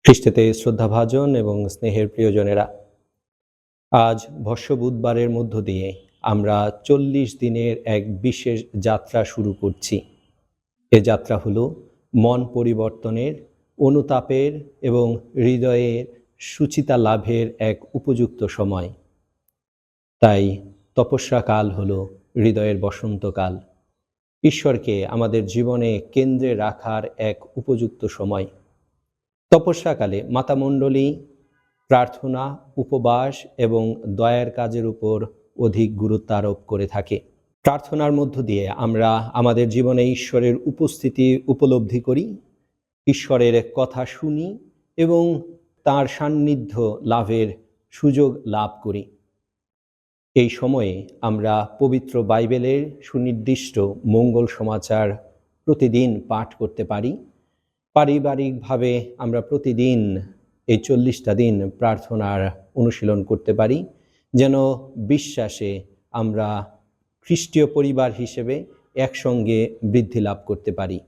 খ্রিস্টেতে শ্রদ্ধাভাজন এবং স্নেহের প্রিয়জনেরা, আজ ভস্য বুধবারের মধ্য দিয়ে আমরা 40 দিনের এক বিশেষ যাত্রা শুরু করছি। এ যাত্রা হলো মন পরিবর্তনের, অনুতাপের এবং হৃদয়ের সুচিতা লাভের এক উপযুক্ত সময়। তাই তপস্যাকাল হলো হৃদয়ের বসন্তকাল, ঈশ্বরকে আমাদের জীবনে কেন্দ্রে রাখার এক উপযুক্ত সময়। তপস্যাকালে মাতামণ্ডলী প্রার্থনা, উপবাস এবং দয়ার কাজের উপর অধিক গুরুত্ব আরোপ করে থাকে। প্রার্থনার মধ্য দিয়ে আমরা আমাদের জীবনে ঈশ্বরের উপস্থিতি উপলব্ধি করি, ঈশ্বরের কথা শুনি এবং তার সান্নিধ্য লাভের সুযোগ লাভ করি। এই সময়ে আমরা পবিত্র বাইবেলের সুনির্দিষ্ট মঙ্গল সমাচার প্রতিদিন পাঠ করতে পারি। পারিবারিকভাবে আমরা প্রতিদিন এই 40টা দিন প্রার্থনার অনুশীলন করতে পারি, যেন বিশ্বাসে আমরা খ্রিস্টীয় পরিবার হিসেবে একসঙ্গে বৃদ্ধি লাভ করতে পারি।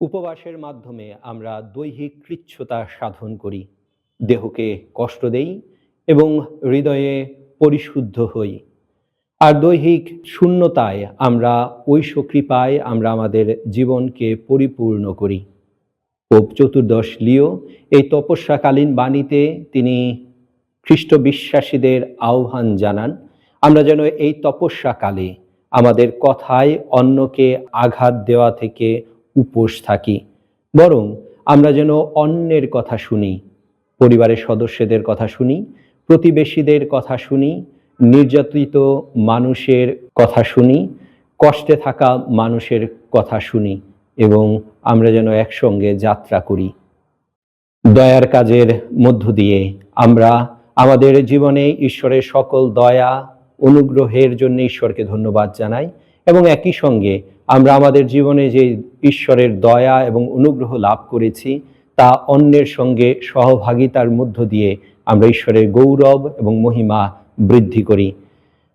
উপবাসের মাধ্যমে আমরা দৈহিক কৃচ্ছতা সাধন করি, দেহকে কষ্ট দেই এবং হৃদয়ে পরিশুদ্ধ হই। আর দৈহিক শূন্যতায় আমরা ঐশ কৃপায় আমরা আমাদের জীবনকে পরিপূর্ণ করি। পোপ চতুর্দশ লিও এই তপস্যাকালীন বাণীতে তিনি খ্রিস্ট বিশ্বাসীদের আহ্বান জানান, আমরা যেন এই তপস্যাকালে আমাদের কথায় অন্যকে আঘাত দেওয়া থেকে উপোস থাকি, বরং আমরা যেন অন্যের কথা শুনি, পরিবারের সদস্যদের কথা শুনি, প্রতিবেশীদের কথা শুনি, নির্যাতিত মানুষের কথা শুনি, কষ্টে থাকা মানুষের কথা শুনি এবং আমরা যেন একসঙ্গে যাত্রা করি। দয়ার কাজের মধ্য দিয়ে আমরা আমাদের জীবনে ঈশ্বরের সকল দয়া অনুগ্রহের জন্য ঈশ্বরকে ধন্যবাদ জানাই এবং একই সঙ্গে আমরা আমাদের জীবনে যে ঈশ্বরের দয়া এবং অনুগ্রহ লাভ করেছি তা অন্যের সঙ্গে সহভাগিতার মধ্য দিয়ে আমরা ঈশ্বরের গৌরব এবং মহিমা বৃদ্ধি করি।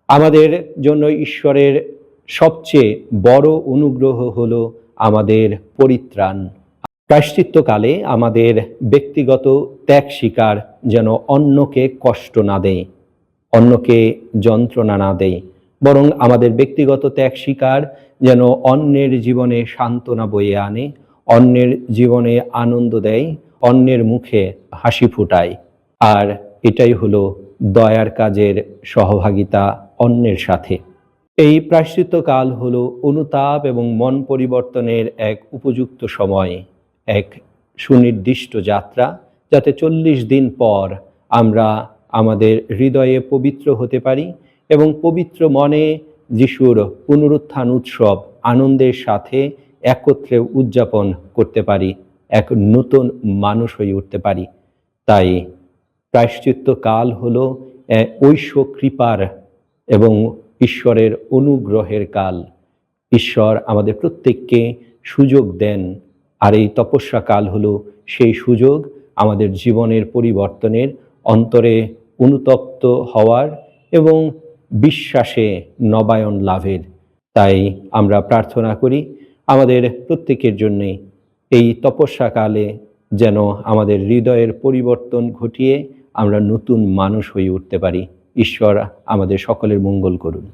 আমাদের জন্য ঈশ্বরের সবচেয়ে বড় অনুগ্রহ হলো আমাদের পরিত্রাণ। প্রায়শ্চিত্তকালে আমাদের ব্যক্তিগত ত্যাগ স্বীকার যেন অন্যকে কষ্ট না দেয়, অন্যকে যন্ত্রণা না দেয়, বরং আমাদের ব্যক্তিগত ত্যাগ স্বীকার যেন অন্যের জীবনে সান্ত্বনা বয়ে আনে, অন্যের জীবনে আনন্দ দেয়, অন্যের মুখে হাসি ফোটায়। আর এটাই হলো দয়ার কাজের সহভাগিতা অন্যের সাথে। এই প্রায়শ্চিত্তকাল হলো অনুতাপ এবং মন পরিবর্তনের এক উপযুক্ত সময়, এক সুনির্দিষ্ট যাত্রা, যাতে 40 দিন পর আমরা আমাদের হৃদয়ে পবিত্র হতে পারি এবং পবিত্র মনে যিশুর পুনরুত্থান উৎসব আনন্দের সাথে একত্রে উদযাপন করতে পারি, এক নতুন মানুষ হয়ে উঠতে পারি। তাই প্রায়শ্চিত্তকাল হলো ঐশ কৃপার এবং ঈশ্বরের অনুগ্রহের কাল। ঈশ্বর আমাদের প্রত্যেককে সুযোগ দেন, আর এই তপস্যাকাল হলো সেই সুযোগ আমাদের জীবনের পরিবর্তনের, অন্তরে অনুতপ্ত হওয়ার এবং বিশ্বাসে নবায়ন লাভের। তাই আমরা প্রার্থনা করি আমাদের প্রত্যেকের জন্যে এই তপস্যাকালে যেন আমাদের হৃদয়ের পরিবর্তন ঘটিয়ে আমরা নতুন মানুষ হয়ে উঠতে পারি। ঈশ্বর আমাদের সকলের মঙ্গল করুন।